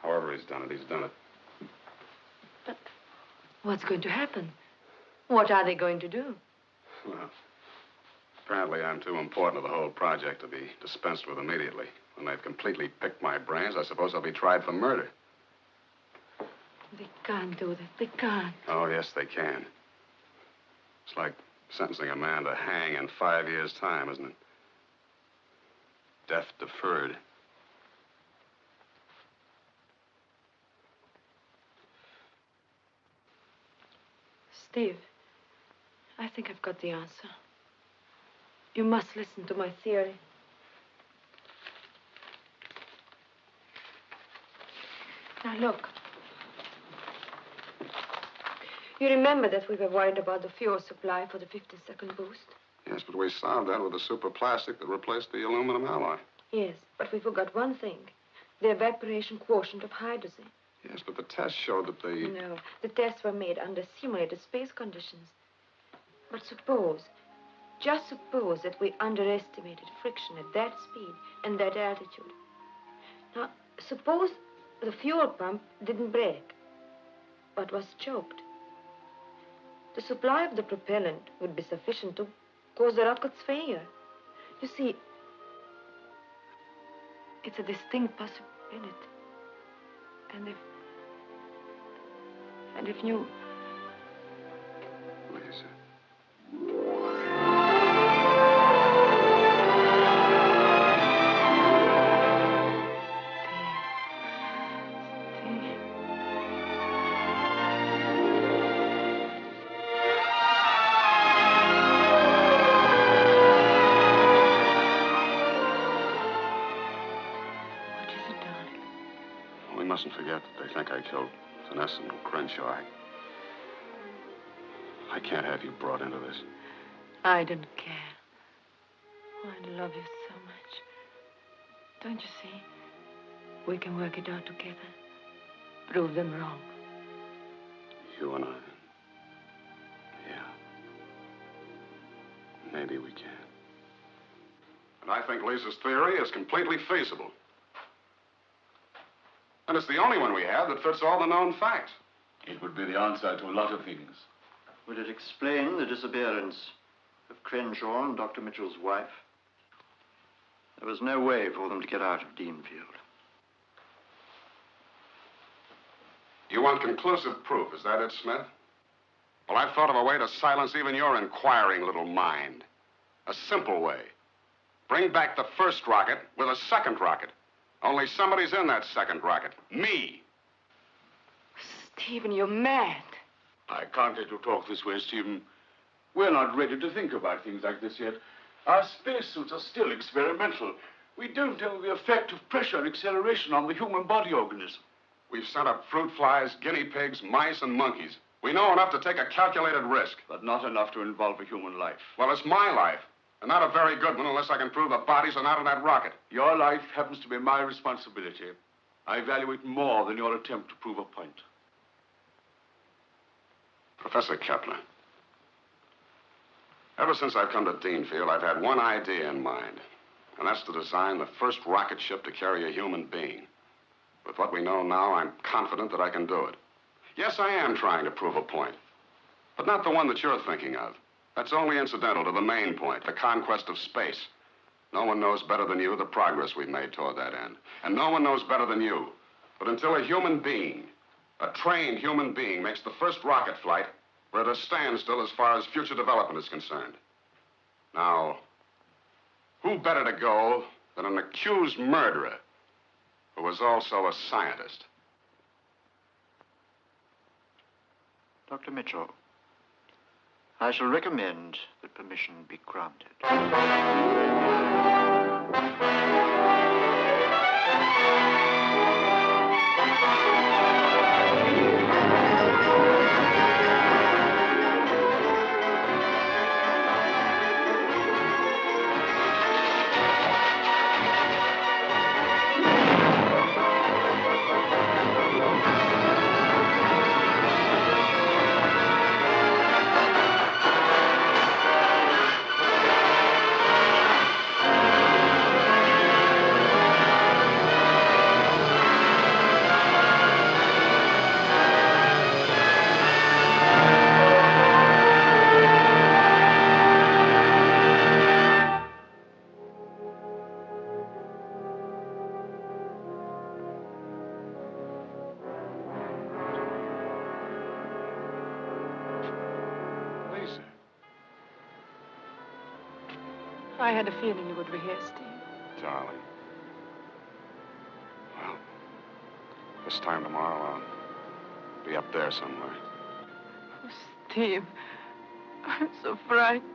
However he's done it, he's done it. But what's going to happen? What are they going to do? Well, apparently I'm too important to the whole project to be dispensed with immediately. When they've completely picked my brains, I suppose I'll be tried for murder. They can't do that. They can't. Oh, yes, they can. It's like sentencing a man to hang in 5 years' time, isn't it? Death deferred. Steve, I think I've got the answer. You must listen to my theory. Now, look. You remember that we were worried about the fuel supply for the 50-second boost? Yes, but we solved that with the superplastic that replaced the aluminum alloy. Yes, but we forgot one thing. The evaporation quotient of hydrogen. Yes, but the tests showed that the... No, the tests were made under simulated space conditions. But suppose, just suppose that we underestimated friction at that speed and that altitude. Now, suppose the fuel pump didn't break, but was choked. The supply of the propellant would be sufficient to cause the rocket's failure. You see, it's a distinct possibility. And if you... Lisa. We mustn't forget that they think I killed Vanessa and Crenshaw. I can't have you brought into this. I don't care. Oh, I love you so much. Don't you see? We can work it out together. Prove them wrong. You and I. Yeah. Maybe we can. And I think Lisa's theory is completely feasible. And it's the only one we have that fits all the known facts. It would be the answer to a lot of things. Would it explain the disappearance of Crenshaw and Dr. Mitchell's wife? There was no way for them to get out of Deanfield. You want conclusive proof, is that it, Smith? Well, I've thought of a way to silence even your inquiring little mind. A simple way. Bring back the first rocket with a second rocket. Only somebody's in that second rocket. Me. Stephen, you're mad. I can't let you talk this way, Stephen. We're not ready to think about things like this yet. Our spacesuits are still experimental. We don't know the effect of pressure and acceleration on the human body organism. We've set up fruit flies, guinea pigs, mice, and monkeys. We know enough to take a calculated risk. But not enough to involve a human life. Well, it's my life. And not a very good one unless I can prove the bodies are not in that rocket. Your life happens to be my responsibility. I value it more than your attempt to prove a point. Professor Kepler, ever since I've come to Deanfield, I've had one idea in mind. And that's to design the first rocket ship to carry a human being. With what we know now, I'm confident that I can do it. Yes, I am trying to prove a point. But not the one that you're thinking of. That's only incidental to the main point, the conquest of space. No one knows better than you the progress we've made toward that end. And no one knows better than you. But until a human being, a trained human being, makes the first rocket flight, we're at a standstill as far as future development is concerned. Now, who better to go than an accused murderer who was also a scientist. Dr. Mitchell, I shall recommend that permission be granted. I had a feeling you would be here, Steve. Darling. Well, this time tomorrow, I'll be up there somewhere. Oh, Steve, I'm so frightened.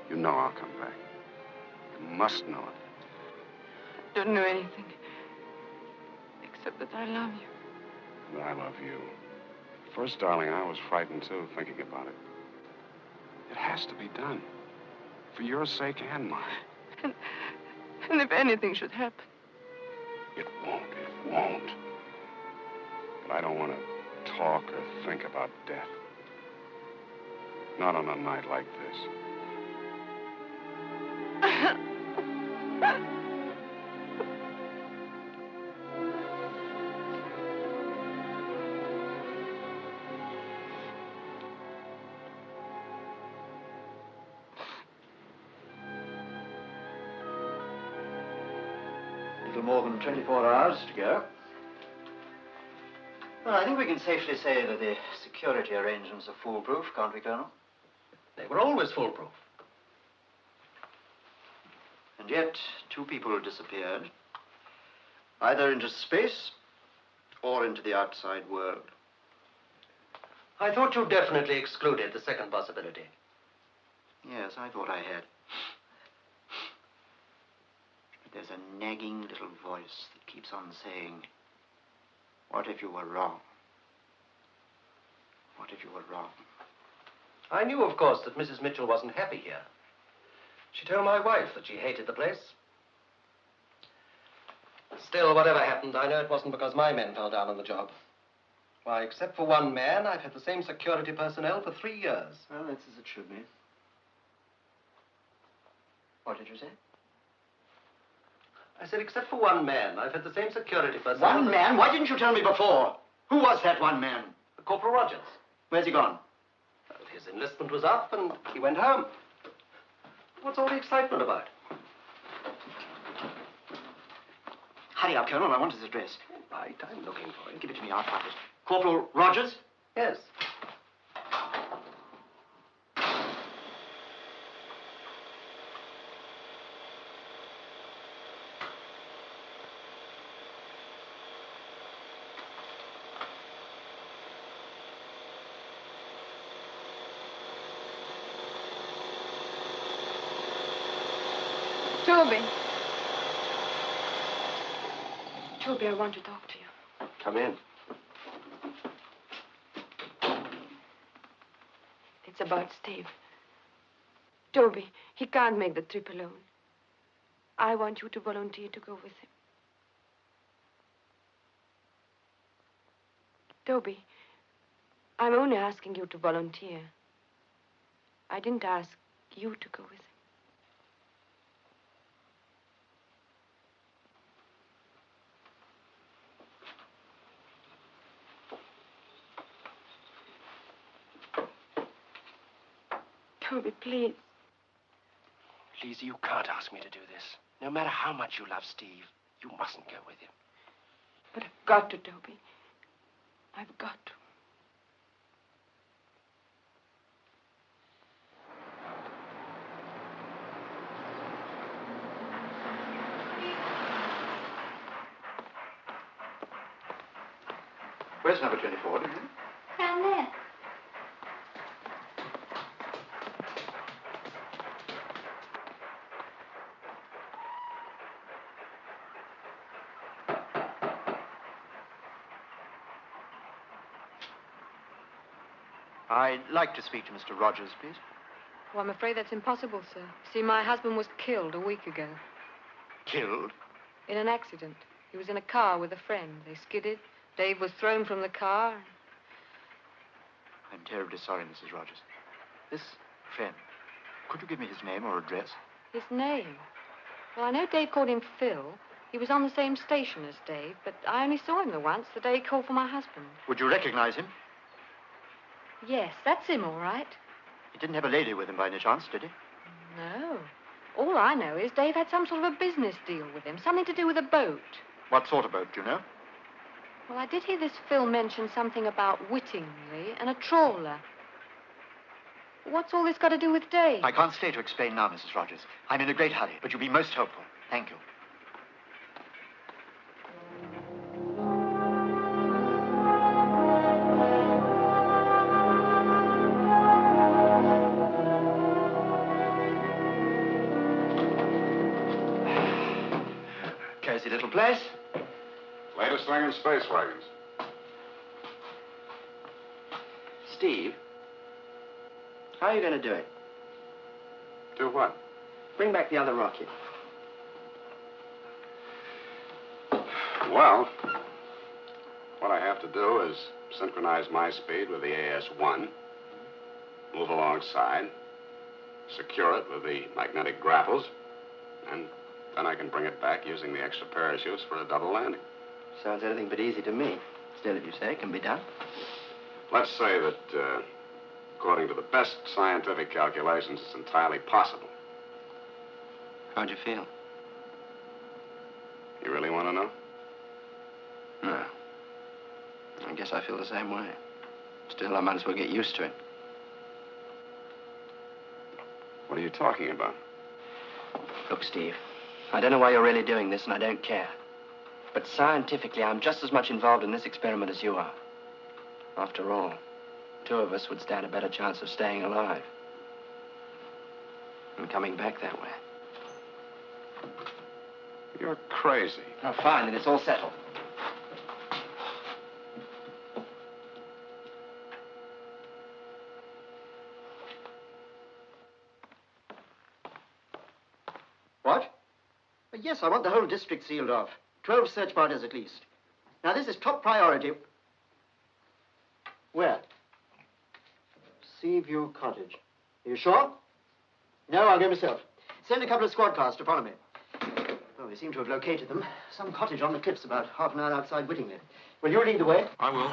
You know I'll come back. You must know it. I don't know anything, except that I love you. And I love you. First, darling, I was frightened, too, thinking about it. It has to be done. For your sake and mine. And if anything should happen. It won't. But I don't want to talk or think about death. Not on a night like this. Little more than 24 hours to go. Well, I think we can safely say that the security arrangements are foolproof, can't we, Colonel? They were always foolproof. And yet, 2 people disappeared, either into space or into the outside world. I thought you definitely excluded the second possibility. Yes, I thought I had. But there's a nagging little voice that keeps on saying, what if you were wrong? What if you were wrong? I knew, of course, that Mrs. Mitchell wasn't happy here. She told my wife that she hated the place. Still, whatever happened, I know it wasn't because my men fell down on the job. Why, except for one man, I've had the same security personnel for 3 years. Well, that's as it should be. What did you say? I said, except for one man, I've had the same security personnel. One man? Why didn't you tell me before? Who was that one man? Corporal Rogers. Where's he gone? Well, his enlistment was up and he went home. What's all the excitement about? Hurry up, Colonel. I want his address. Right, I'm looking for it. Give it to me. I'll find it. Corporal Rogers? Yes. Toby. Toby, I want to talk to you. Come in. It's about Steve. Toby, he can't make the trip alone. I want you to volunteer to go with him. Toby, I'm only asking you to volunteer. I didn't ask you to go with him. Toby, please. Lisa, you can't ask me to do this. No matter how much you love Steve, you mustn't go with him. But I've got to, Toby. I've got to. Where's number 24? Down there. I'd like to speak to Mr. Rogers, please. Well, I'm afraid that's impossible, sir. See, my husband was killed a week ago. Killed? In an accident. He was in a car with a friend. They skidded. Dave was thrown from the car. I'm terribly sorry, Mrs. Rogers. This friend, could you give me his name or address? His name? Well, I know Dave called him Phil. He was on the same station as Dave, but I only saw him the once, the day he called for my husband. Would you recognize him? Yes, that's him, all right. He didn't have a lady with him by any chance, did he? No. All I know is Dave had some sort of a business deal with him, something to do with a boat. What sort of boat, do you know? Well, I did hear this Phil mention something about Whittingley and a trawler. What's all this got to do with Dave? I can't stay to explain now, Mrs. Rogers. I'm in a great hurry, but you'll be most helpful. Thank you. Cozy little place. Latest thing in space wagons. Steve, how are you going to do it? Do what? Bring back the other rocket. Well, what I have to do is synchronize my speed with the AS-1, move alongside, secure it with the magnetic grapples, and then I can bring it back using the extra parachutes for a double landing. Sounds anything but easy to me. Still, if you say it can be done. Let's say that, according to the best scientific calculations, it's entirely possible. How'd you feel? You really want to know? No. I guess I feel the same way. Still, I might as well get used to it. What are you talking about? Look, Steve, I don't know why you're really doing this, and I don't care. But scientifically, I'm just as much involved in this experiment as you are. After all, two of us would stand a better chance of staying alive and coming back that way. You're crazy. Oh, fine, then it's all settled. What? Yes, I want the whole district sealed off. 12 search parties at least. Now, this is top priority. Where? Seaview Cottage. Are you sure? No, I'll go myself. Send a couple of squad cars to follow me. Oh, we seem to have located them. Some cottage on the cliffs about half an hour outside Whittingley. Will you lead the way? I will.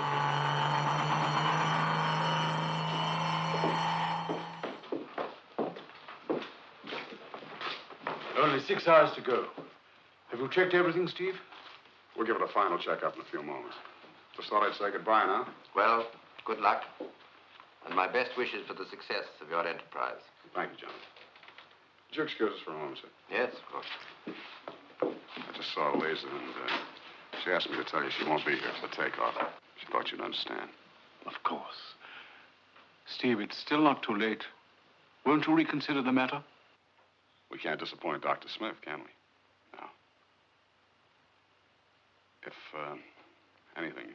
Only 6 hours to go. Have you checked everything, Steve? We'll give it a final checkup in a few moments. Just thought I'd say goodbye now. Well, good luck. And my best wishes for the success of your enterprise. Thank you, John. Would you excuse us for a moment, sir? Yes, of course. I just saw Lisa, and she asked me to tell you she won't be here for the takeoff. She thought you'd understand. Of course. Steve, it's still not too late. Won't you reconsider the matter? We can't disappoint Dr. Smith, can we? No. If anything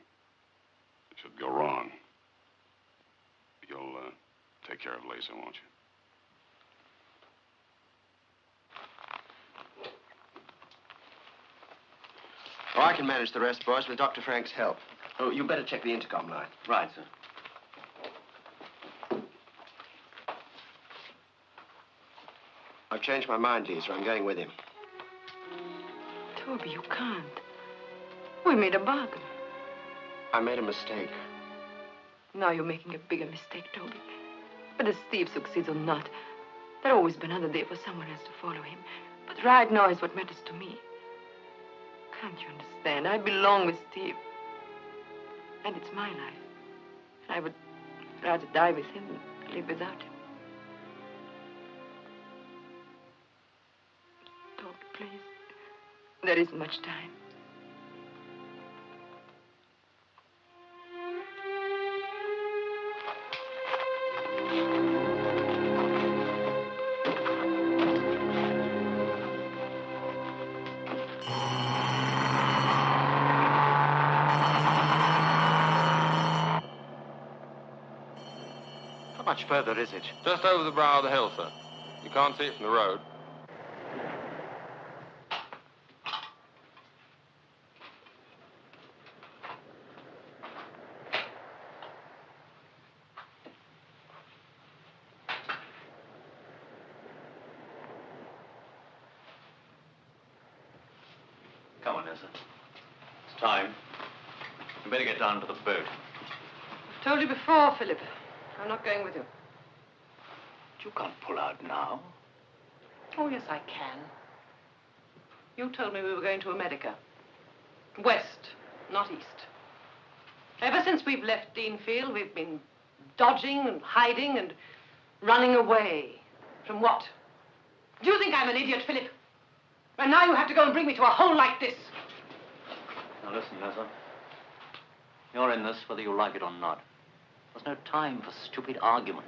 should go wrong, you'll take care of Lisa, won't you? Oh, I can manage the rest, boys, with Dr. Frank's help. Oh, you better check the intercom line. Right, sir. I've changed my mind, Lisa. I'm going with him. Toby, you can't. We made a bargain. I made a mistake. Now you're making a bigger mistake, Toby. Whether Steve succeeds or not, there'll always be another day for someone else to follow him. But right now is what matters to me. Can't you understand? I belong with Steve. And it's my life. And I would rather die with him than live without him. Toby, please. There isn't much time. How much further is it? Just over the brow of the hill, sir. You can't see it from the road. Come on, Nessa. It's time. You better get down to the boat. I've told you before, Philip. I'm not going with you. But you can't pull out now. Oh, yes, I can. You told me we were going to America. West, not east. Ever since we've left Deanfield, we've been dodging and hiding and running away. From what? Do you think I'm an idiot, Philip? And now you have to go and bring me to a hole like this. Now listen, Nessa. You're in this whether you like it or not. There's no time for stupid argument.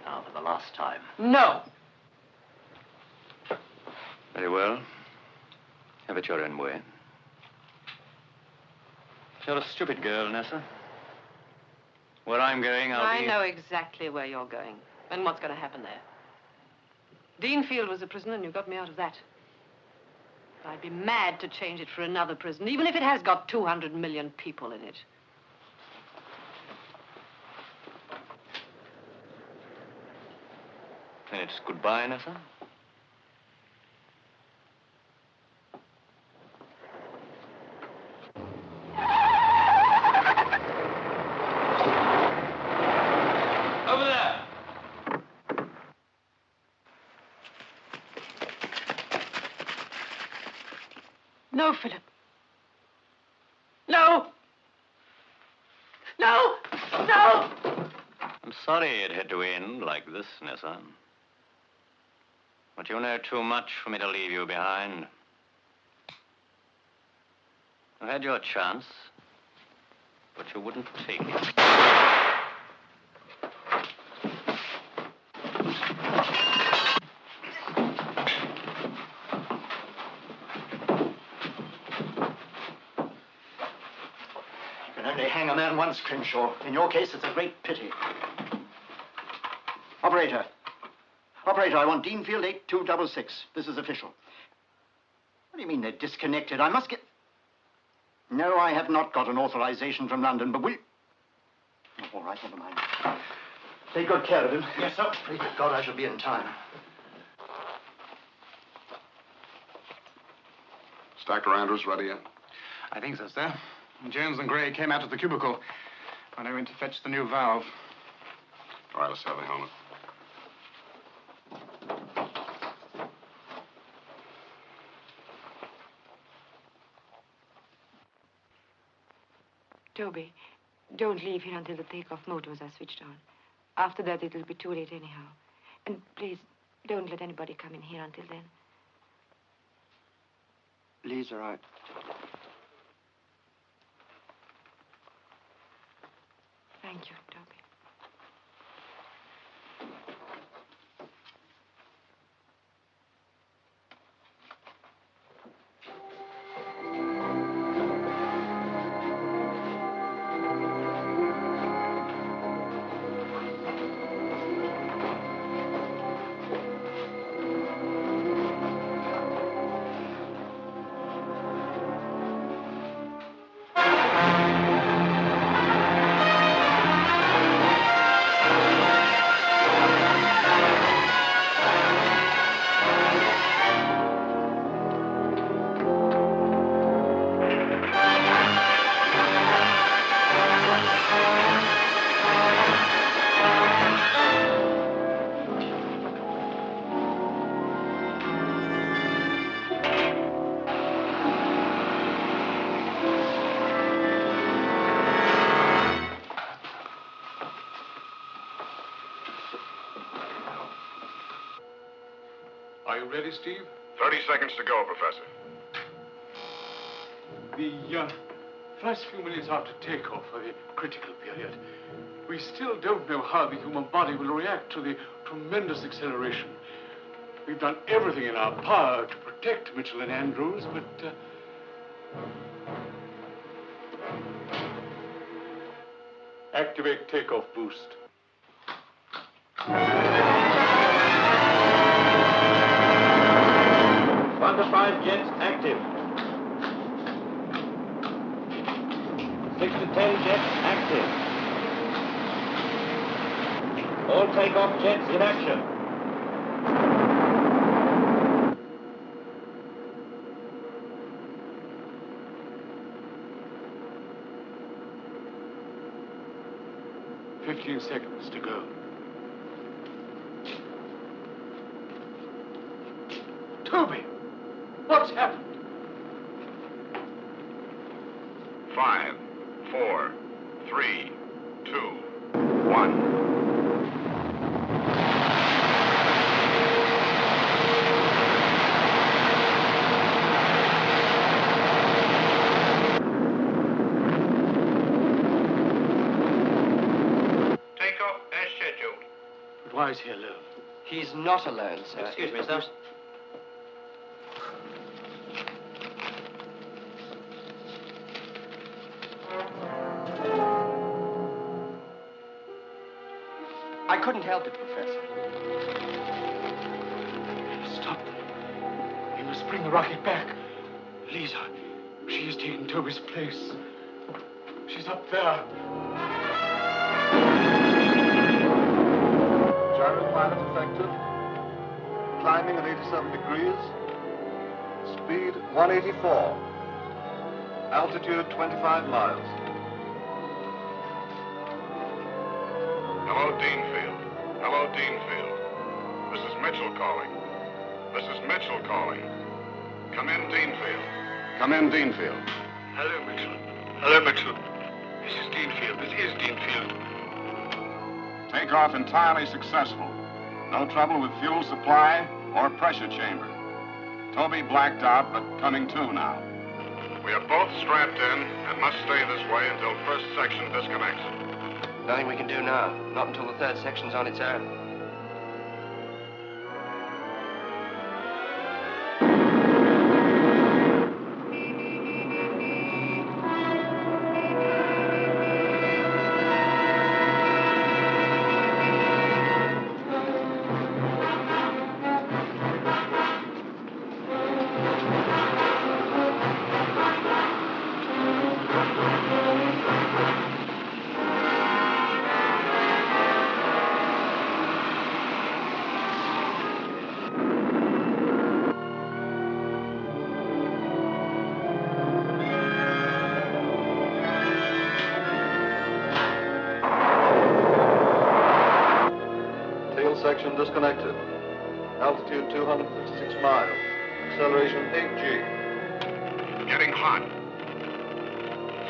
Now for the last time. No. Very well. Have it your own way. You're a stupid girl, Nessa. Where I'm going, I know exactly where you're going and what's going to happen there. Deanfield was a prison and you got me out of that. I'd be mad to change it for another prison, even if it has got 200 million people in it. Then it's goodbye, Nessa. Over there! No, Philip. No! No! No! I'm sorry it had to end like this, Nessa. But you know too much for me to leave you behind. You had your chance, but you wouldn't take it. You can only hang a man once, Crenshaw. In your case, it's a great pity. Operator. Operator, I want Deanfield 8266. This is official. What do you mean they're disconnected? I must get... No, I have not got an authorization from London, but will... Oh, all right, never mind. Take good care of him. Yes, sir. Pray to God I shall be in time. Is Dr. Andrews ready yet? I think so, sir. Jones and Gray came out of the cubicle when I went to fetch the new valve. All right, let's have the helmet. Toby, don't leave here until the takeoff motors are switched on. After that, it'll be too late anyhow. And please, don't let anybody come in here until then. Lee's all right. Thank you, Toby. Are you ready, Steve? 30 seconds to go, Professor. The first few minutes after takeoff are the critical period. We still don't know how the human body will react to the tremendous acceleration. We've done everything in our power to protect Mitchell and Andrews, but... Activate takeoff boost. One to 5 jets active. 6 to 10 jets active. All takeoff jets in action. Seconds to go. Toby, what's happened? 5, 4, 3, 2, 1. Why is he alone? He's not alone, sir. Excuse me, sir. I couldn't help it, Professor. Stop. We must bring the rocket back. Lisa, she is taking Toby's place. She's up there. Gyroclimate effective. Climbing at 87 degrees. Speed 184. Altitude 25 miles. Hello, Deanfield. Hello, Deanfield. This is Mitchell calling. This is Mitchell calling. Come in, Deanfield. Come in, Deanfield. Hello, Mitchell. Hello, Mitchell. This is Deanfield. This is Deanfield. Takeoff entirely successful. No trouble with fuel supply or pressure chamber. Toby blacked out, but coming to now. We are both strapped in and must stay this way until first section disconnects. Nothing we can do now. Not until the third section's on its own. Section disconnected. Altitude 256 miles. Acceleration 8G. Getting hot.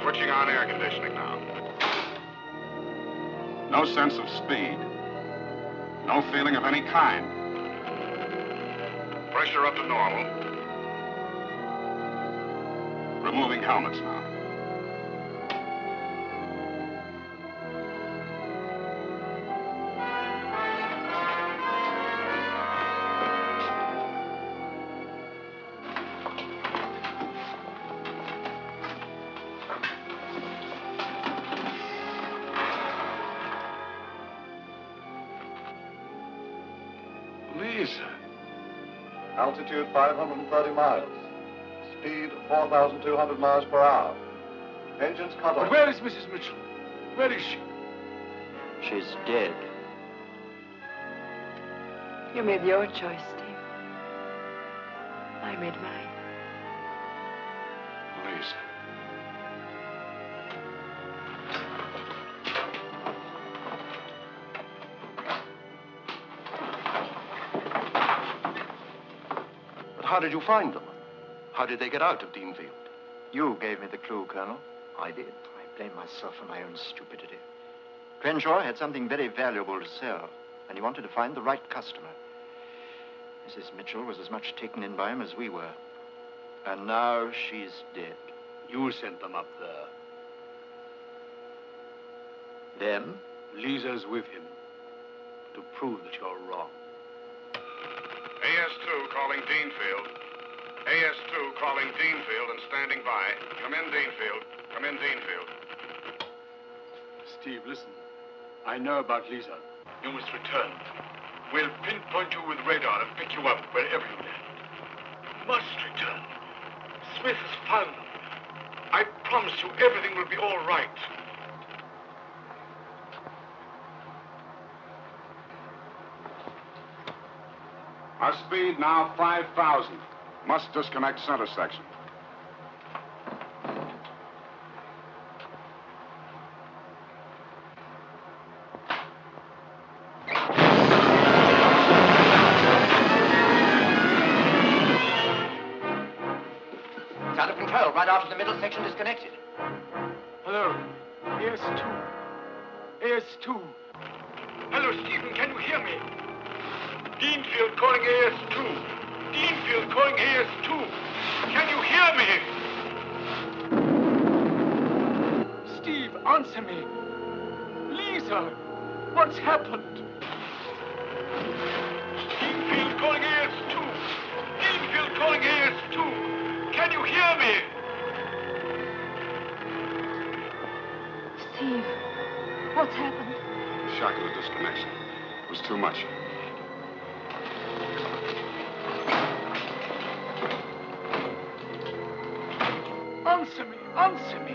Switching on air conditioning now. No sense of speed. No feeling of any kind. Pressure up to normal. Removing helmets now. Altitude 530 miles. Speed 4,200 miles per hour. Engines cut off. But where is Mrs. Mitchell? Where is she? She's dead. You made your choice, Steve. I made mine. Lisa. How did you find them? How did they get out of Deanfield? You gave me the clue, Colonel. I did. I blame myself for my own stupidity. Crenshaw had something very valuable to sell, and he wanted to find the right customer. Mrs. Mitchell was as much taken in by him as we were. And now she's dead. You sent them up there. Them? Lisa's with him to prove that you're wrong. AS-2 calling Deanfield. AS-2 calling Deanfield and standing by. Come in, Deanfield. Come in, Deanfield. Steve, listen. I know about Lisa. You must return. We'll pinpoint you with radar and pick you up wherever you land. You must return. Smith has found them. I promise you everything will be all right. Our speed now 5,000. Must disconnect center section. It's out of control right after the middle section disconnected. Hello. AS2. AS2. Hello, Stephen, can you hear me? Deanfield calling AS2. Deanfield calling AS2. Can you hear me? Steve, answer me. Lisa, what's happened? Deanfield calling AS2. Deanfield calling AS2. Can you hear me? Steve, what's happened? Shock of the disconnection. It was too much. Answer me, answer me.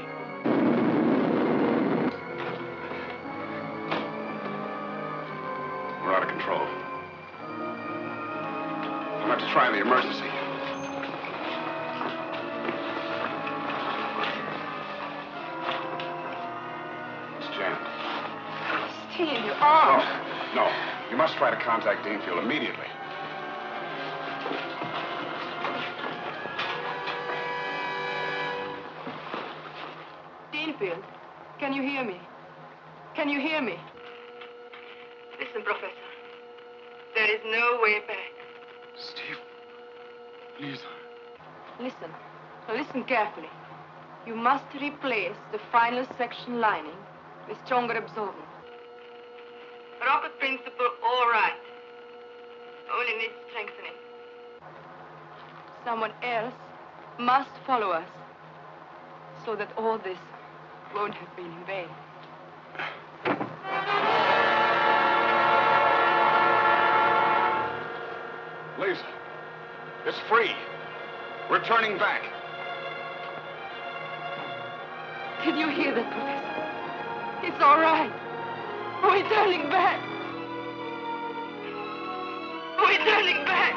We're out of control. I'll have to try the emergency. It's jammed. Steve, your arm. No. You must try to contact Deanfield immediately. Deanfield, can you hear me? Can you hear me? Listen, Professor. There is no way back. Steve. Lisa. Listen. Listen carefully. You must replace the final section lining with stronger absorbent. Rocket principle, all right. Only needs strengthening. Someone else must follow us so that all this won't have been in vain. Lisa, it's free. We're turning back. Did you hear that, Professor? It's all right. We're turning back. We're turning back.